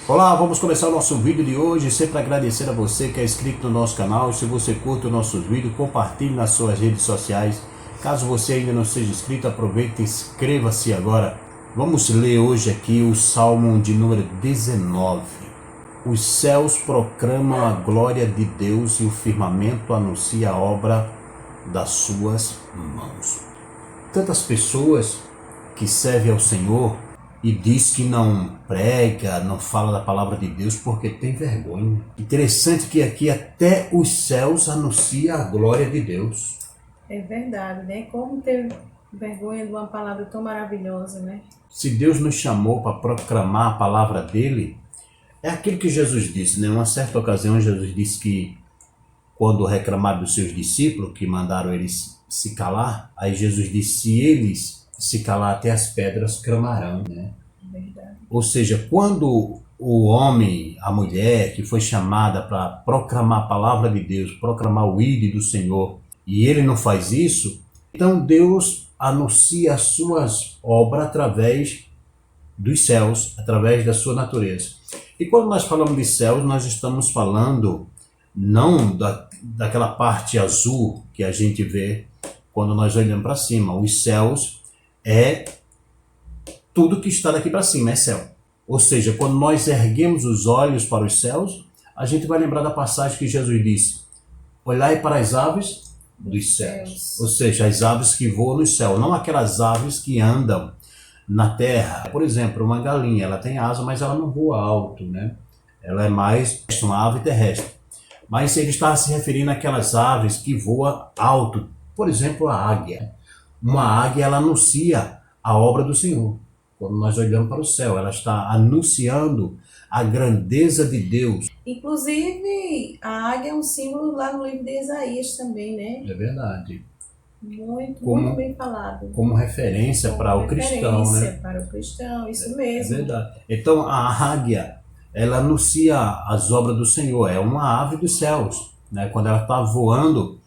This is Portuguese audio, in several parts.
Olá, vamos começar o nosso vídeo de hoje, sempre agradecer a você que é inscrito no nosso canal. Se você curte os nossos vídeos, compartilhe nas suas redes sociais. Caso você ainda não seja inscrito, aproveite e inscreva-se agora. Vamos ler hoje aqui o Salmo de número 19. Os céus proclamam a glória de Deus e o firmamento anuncia a obra das suas mãos. Tantas pessoas que servem ao Senhor e diz que não prega, não fala da palavra de Deus porque tem vergonha. Interessante que aqui até os céus anuncia a glória de Deus. É verdade, né? Como ter vergonha de uma palavra tão maravilhosa, né? Se Deus nos chamou para proclamar a palavra dele, é aquilo que Jesus disse, né? Uma certa ocasião Jesus disse que quando reclamaram dos seus discípulos, que mandaram eles se calar, aí Jesus disse, se eles se calar até as pedras clamarão, né? Verdade. Ou seja, quando o homem, a mulher que foi chamada para proclamar a palavra de Deus, proclamar o ID do Senhor, e ele não faz isso, então Deus anuncia as suas obras através dos céus, através da sua natureza. E quando nós falamos de céus, nós estamos falando não daquela parte azul que a gente vê quando nós olhamos para cima. Os céus é tudo que está daqui para cima, é céu. Ou seja, quando nós erguemos os olhos para os céus, a gente vai lembrar da passagem que Jesus disse, olhai para as aves dos céus. Ou seja, as aves que voam no céu, não aquelas aves que andam na terra. Por exemplo, uma galinha, ela tem asa, mas ela não voa alto, né? Ela é mais uma ave terrestre. Mas ele está se referindo àquelas aves que voam alto. Por exemplo, a águia. Uma águia, ela anuncia a obra do Senhor. Quando nós olhamos para o céu, ela está anunciando a grandeza de Deus. Inclusive, a águia é um símbolo lá no livro de Isaías também, né? É verdade. Muito bem falado. Como referência para o cristão, né? Para o cristão, isso mesmo. É verdade. Então, a águia, ela anuncia as obras do Senhor. É uma ave dos céus, né? Quando ela está voando,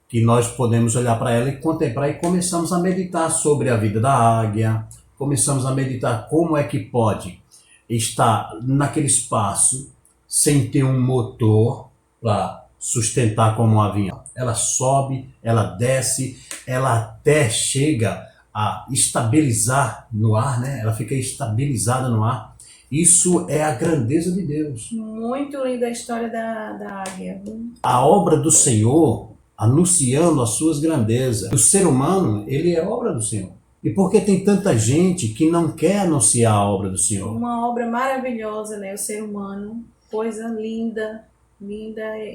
que nós podemos olhar para ela e contemplar e começamos a meditar sobre a vida da águia, começamos a meditar como é que pode estar naquele espaço sem ter um motor para sustentar como um avião. Ela sobe, ela desce, ela até chega a estabilizar no ar, né? Ela fica estabilizada no ar. Isso é a grandeza de Deus. Muito linda a história da águia. A obra do Senhor anunciando as suas grandezas. O ser humano, ele é obra do Senhor. E por que tem tanta gente que não quer anunciar a obra do Senhor? Uma obra maravilhosa, né? O ser humano, coisa linda,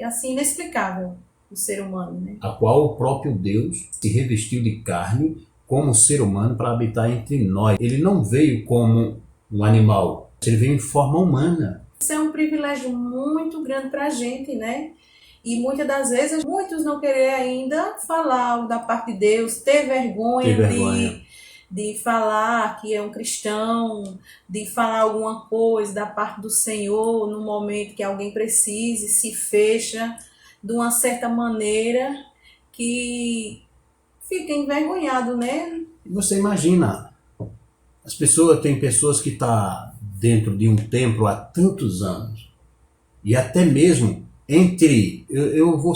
assim, inexplicável, o ser humano, né? A qual o próprio Deus se revestiu de carne como ser humano para habitar entre nós. Ele não veio como um animal, ele veio em forma humana. Isso é um privilégio muito grande para a gente, né? E muitas das vezes, muitos não querem ainda falar da parte de Deus, ter vergonha. De falar que é um cristão, de falar alguma coisa da parte do Senhor no momento que alguém precise, se fecha de uma certa maneira que fica envergonhado, né? Você imagina, tem pessoas que estão dentro de um templo há tantos anos, e até mesmo eu vou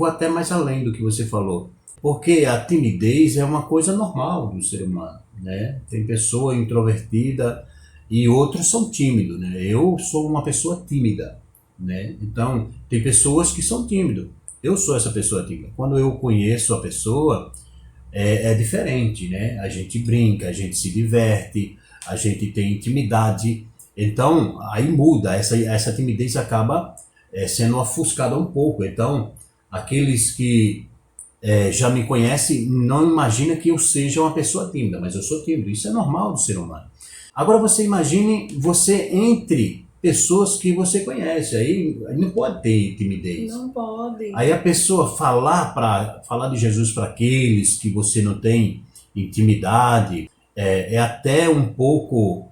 até mais além do que você falou, porque a timidez é uma coisa normal do ser humano, né? Tem pessoa introvertida e outros são tímidos, né? Eu sou uma pessoa tímida, né? Então, tem pessoas que são tímidas. Eu sou essa pessoa tímida. Quando eu conheço a pessoa, é diferente, né? A gente brinca, a gente se diverte, a gente tem intimidade. Então, aí muda, essa timidez acaba sendo ofuscada um pouco. Então, aqueles que já me conhecem não imaginam que eu seja uma pessoa tímida, mas eu sou tímido. Isso é normal do ser humano. Agora você imagine você entre pessoas que você conhece, aí não pode ter timidez. Não pode. Aí a pessoa falar de Jesus para aqueles que você não tem intimidade, é até um pouco,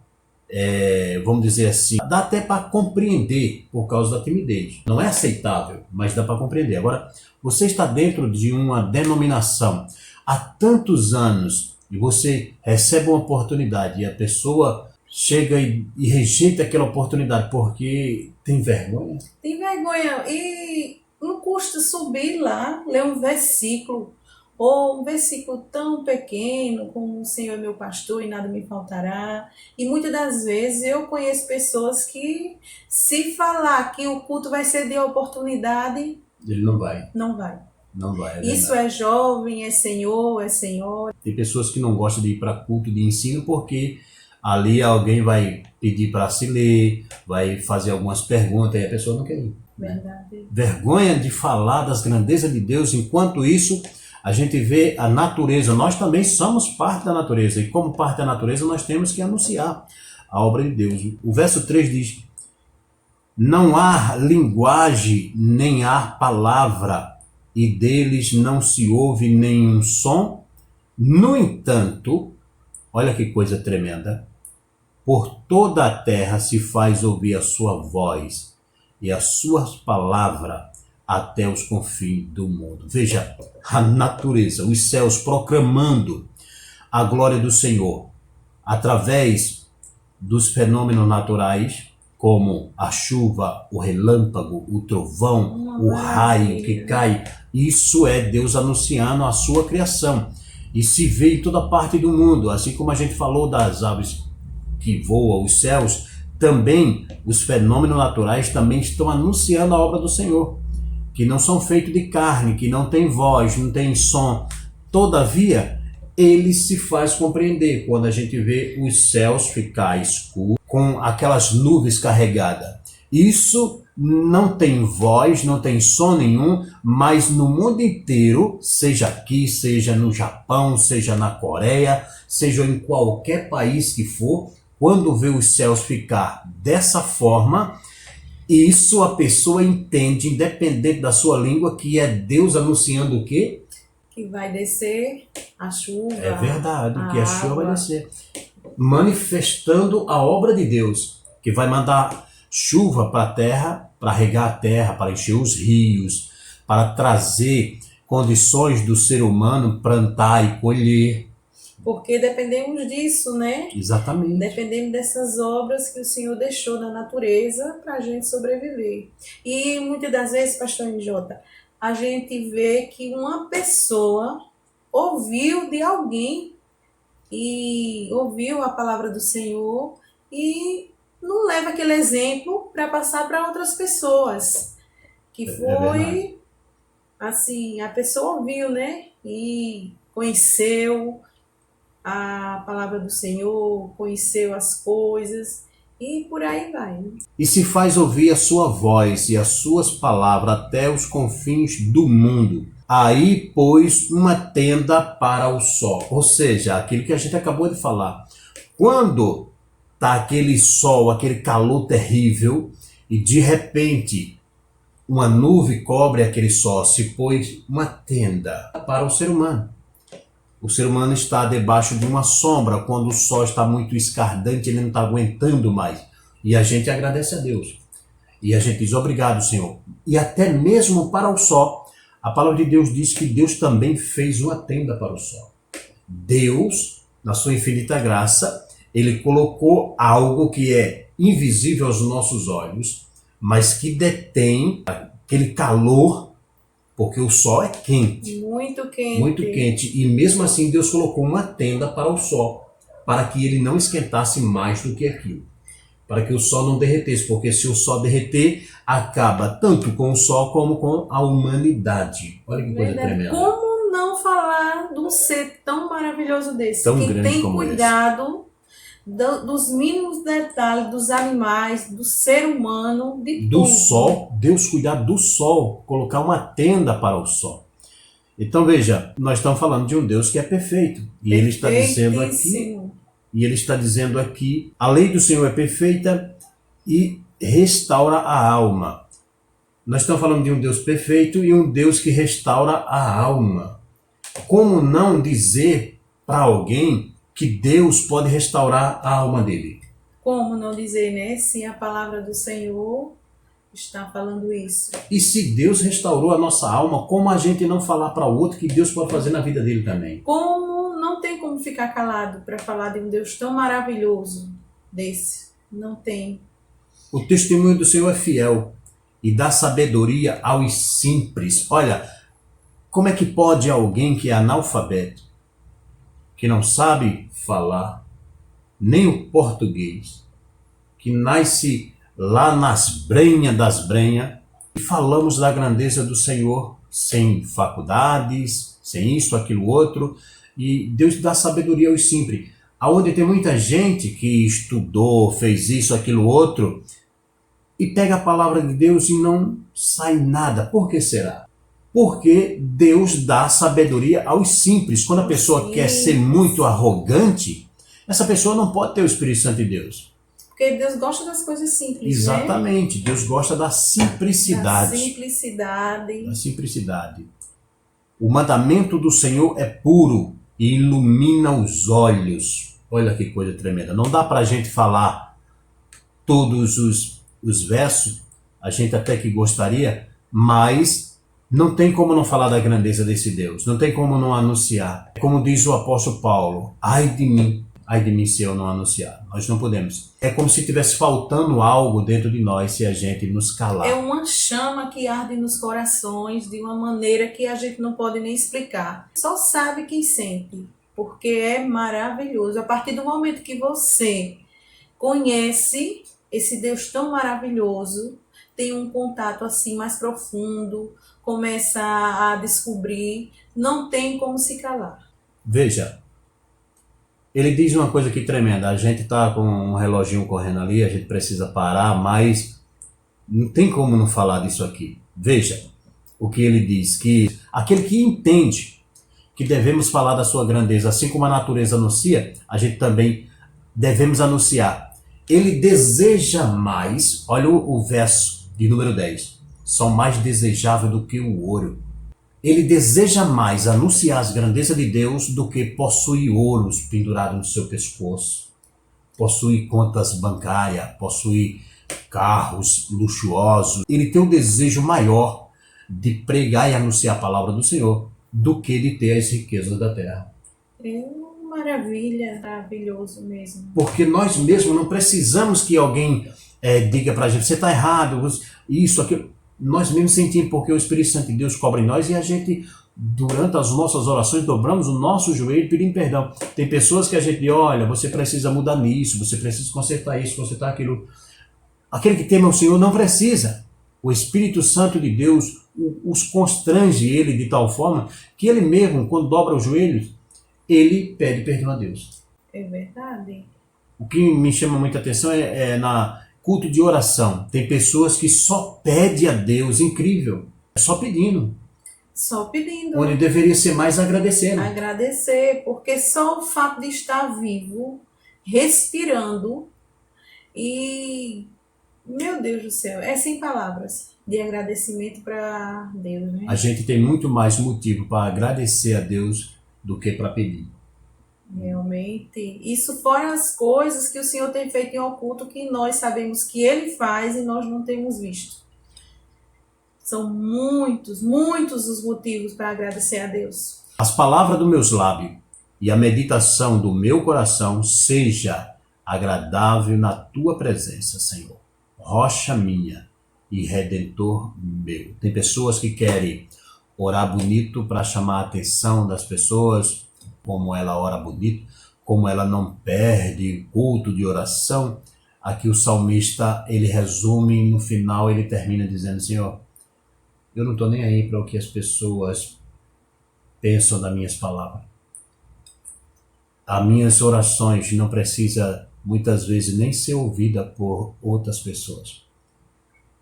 vamos dizer assim, dá até para compreender por causa da timidez. Não é aceitável, mas dá para compreender. Agora, você está dentro de uma denominação há tantos anos e você recebe uma oportunidade e a pessoa chega e rejeita aquela oportunidade porque tem vergonha. Tem vergonha. E não custa subir lá, ler um versículo, ou um versículo tão pequeno como o Senhor é meu pastor e nada me faltará. E muitas das vezes eu conheço pessoas que, se falar que o culto vai ser de oportunidade, Ele não vai. não vai. Não vai. Isso é jovem, é senhor, é senhora. Tem pessoas que não gostam de ir para culto de ensino porque ali alguém vai pedir para se ler, vai fazer algumas perguntas e a pessoa não quer ir. Verdade. Vergonha de falar das grandezas de Deus. Enquanto isso, a gente vê a natureza. Nós também somos parte da natureza. E como parte da natureza, nós temos que anunciar a obra de Deus. O verso 3 diz: não há linguagem, nem há palavra, e deles não se ouve nenhum som. No entanto, olha que coisa tremenda, por toda a terra se faz ouvir a sua voz e as suas palavras até os confins do mundo. Veja a natureza, os céus proclamando a glória do Senhor através dos fenômenos naturais, como a chuva, o relâmpago, o trovão, o raio que cai. Isso é Deus anunciando a sua criação. E se vê em toda parte do mundo, assim como a gente falou das aves que voam os céus, também os fenômenos naturais também estão anunciando a obra do Senhor, que não são feitos de carne, que não tem voz, não tem som. Todavia, ele se faz compreender quando a gente vê os céus ficar escuros, com aquelas nuvens carregadas. Isso não tem voz, não tem som nenhum, mas no mundo inteiro, seja aqui, seja no Japão, seja na Coreia, seja em qualquer país que for, quando vê os céus ficar dessa forma, isso a pessoa entende, independente da sua língua, que é Deus anunciando o quê? Que vai descer a chuva. É verdade, que a chuva vai descer. Manifestando a obra de Deus, que vai mandar chuva para a terra, para regar a terra, para encher os rios, para trazer condições do ser humano plantar e colher. Porque dependemos disso, né? Exatamente. Dependemos dessas obras que o Senhor deixou na natureza para a gente sobreviver. E muitas das vezes, pastor NJ, a gente vê que uma pessoa ouviu de alguém e ouviu a palavra do Senhor e não leva aquele exemplo para passar para outras pessoas. Que foi assim, a pessoa ouviu, né? E conheceu a palavra do Senhor, conheceu as coisas e por aí vai. E se faz ouvir a sua voz e as suas palavras até os confins do mundo. Aí pôs uma tenda para o sol. Ou seja, aquilo que a gente acabou de falar. Quando está aquele sol, aquele calor terrível, e de repente uma nuvem cobre aquele sol, se pôs uma tenda para o ser humano. O ser humano está debaixo de uma sombra, quando o sol está muito escardante, ele não está aguentando mais. E a gente agradece a Deus. E a gente diz, obrigado, Senhor. E até mesmo para o sol, a palavra de Deus diz que Deus também fez uma tenda para o sol. Deus, na sua infinita graça, ele colocou algo que é invisível aos nossos olhos, mas que detém aquele calor, porque o sol é quente. Muito quente. Muito quente. E mesmo assim Deus colocou uma tenda para o sol, para que ele não esquentasse mais do que aquilo. Para que o sol não derretesse, porque se o sol derreter, acaba tanto com o sol como com a humanidade. Olha que coisa tremenda. Como não falar de um ser tão maravilhoso desse? Tão que grande tem como cuidado dos mínimos detalhes, dos animais, do ser humano, de do tudo. sol, Deus cuidar do sol, colocar uma tenda para o sol. Então veja, nós estamos falando de um Deus que é perfeito. E ele está dizendo aqui, a lei do Senhor é perfeita e restaura a alma. Nós estamos falando de um Deus perfeito e um Deus que restaura a alma. Como não dizer para alguém que Deus pode restaurar a alma dele? Como não dizer, né? Se a palavra do Senhor está falando isso. E se Deus restaurou a nossa alma, como a gente não falar para o outro que Deus pode fazer na vida dele também? Como não tem como ficar calado para falar de um Deus tão maravilhoso, desse. Não tem. O testemunho do Senhor é fiel e dá sabedoria aos simples. Olha, como é que pode alguém que é analfabeto, que não sabe falar nem o português, que nasce lá nas brenhas das brenhas, e falamos da grandeza do Senhor sem faculdades, sem isso, aquilo, outro, e Deus dá sabedoria aos simples. Aonde tem muita gente que estudou, fez isso, aquilo, outro, e pega a palavra de Deus e não sai nada. Por que será? Porque Deus dá sabedoria aos simples. Quando a pessoa quer ser muito arrogante, essa pessoa não pode ter o Espírito Santo de Deus. Porque Deus gosta das coisas simples, Exatamente. né? Deus gosta da simplicidade. Da simplicidade. Da simplicidade. O mandamento do Senhor é puro e ilumina os olhos. Olha que coisa tremenda. Não dá para a gente falar todos os versos, a gente até que gostaria, mas não tem como não falar da grandeza desse Deus. Não tem como não anunciar. Como diz o apóstolo Paulo, ai de mim se eu não anunciar. Nós não podemos. É como se estivesse faltando algo dentro de nós se a gente nos calar. É uma chama que arde nos corações de uma maneira que a gente não pode nem explicar. Só sabe quem sente, porque é maravilhoso. A partir do momento que você conhece esse Deus tão maravilhoso, tem um contato assim mais profundo, começa a descobrir, não tem como se calar. Veja, ele diz uma coisa aqui tremenda. A gente está com um reloginho correndo ali, a gente precisa parar, mas não tem como não falar disso aqui. Veja o que ele diz, que aquele que entende que devemos falar da sua grandeza, assim como a natureza anuncia, a gente também devemos anunciar. Ele deseja mais, olha o verso de número 10, são mais desejáveis do que o ouro. Ele deseja mais anunciar as grandezas de Deus do que possuir ouros pendurados no seu pescoço, possuir contas bancárias, possuir carros luxuosos. Ele tem um desejo maior de pregar e anunciar a palavra do Senhor do que de ter as riquezas da terra. É uma maravilha, maravilhoso mesmo. Porque nós mesmos não precisamos que alguém diga pra gente, você está errado, isso, aquilo. Nós mesmos sentimos, porque o Espírito Santo de Deus cobra em nós e a gente, durante as nossas orações, dobramos o nosso joelho pedindo perdão. Tem pessoas que a gente diz, olha, você precisa mudar nisso, você precisa consertar isso, consertar aquilo. Aquele que teme ao Senhor não precisa. O Espírito Santo de Deus os constrange ele de tal forma que ele mesmo, quando dobra os joelhos, ele pede perdão a Deus. É verdade. O que me chama muita atenção é na culto de oração. Tem pessoas que só pedem a Deus, incrível, só pedindo. Só pedindo. Onde deveria ser mais agradecendo. Agradecer, porque só o fato de estar vivo, respirando e, meu Deus do céu, é sem palavras de agradecimento para Deus, né? A gente tem muito mais motivo para agradecer a Deus do que para pedir. Realmente, isso fora as coisas que o Senhor tem feito em oculto, que nós sabemos que Ele faz e nós não temos visto. São muitos, muitos os motivos para agradecer a Deus. As palavras dos meus lábios e a meditação do meu coração seja agradável na Tua presença, Senhor. Rocha minha e Redentor meu. Tem pessoas que querem orar bonito para chamar a atenção das pessoas, como ela ora bonito, como ela não perde culto de oração. Aqui o salmista, ele resume, no final ele termina dizendo, Senhor, eu não estou nem aí para o que as pessoas pensam das minhas palavras. As minhas orações não precisam, muitas vezes, nem ser ouvida por outras pessoas.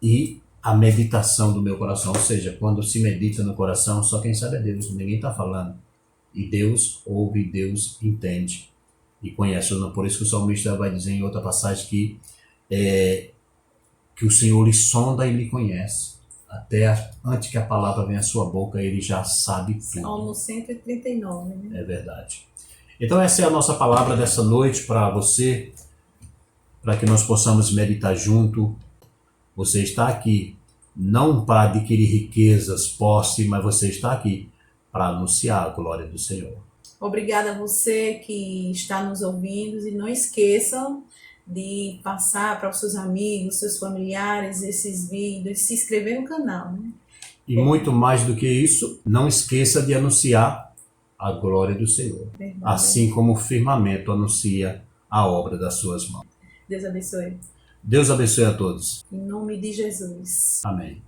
E a meditação do meu coração, ou seja, quando se medita no coração, só quem sabe é Deus, ninguém está falando. E Deus ouve, Deus entende e conhece. Por isso que o salmista vai dizer em outra passagem que o Senhor lhe sonda e lhe conhece. Até antes que a palavra venha à sua boca, ele já sabe tudo. Salmo 139, né? É verdade. Então essa é a nossa palavra dessa noite para você, para que nós possamos meditar junto. Você está aqui não para adquirir riquezas, posse, mas você está aqui para anunciar a glória do Senhor. Obrigada a você que está nos ouvindo e não esqueçam de passar para os seus amigos, seus familiares esses vídeos, se inscrever no canal, né? E muito mais do que isso, não esqueça de anunciar a glória do Senhor. Verdade. Assim como o firmamento anuncia a obra das suas mãos. Deus abençoe. Deus abençoe a todos. Em nome de Jesus. Amém.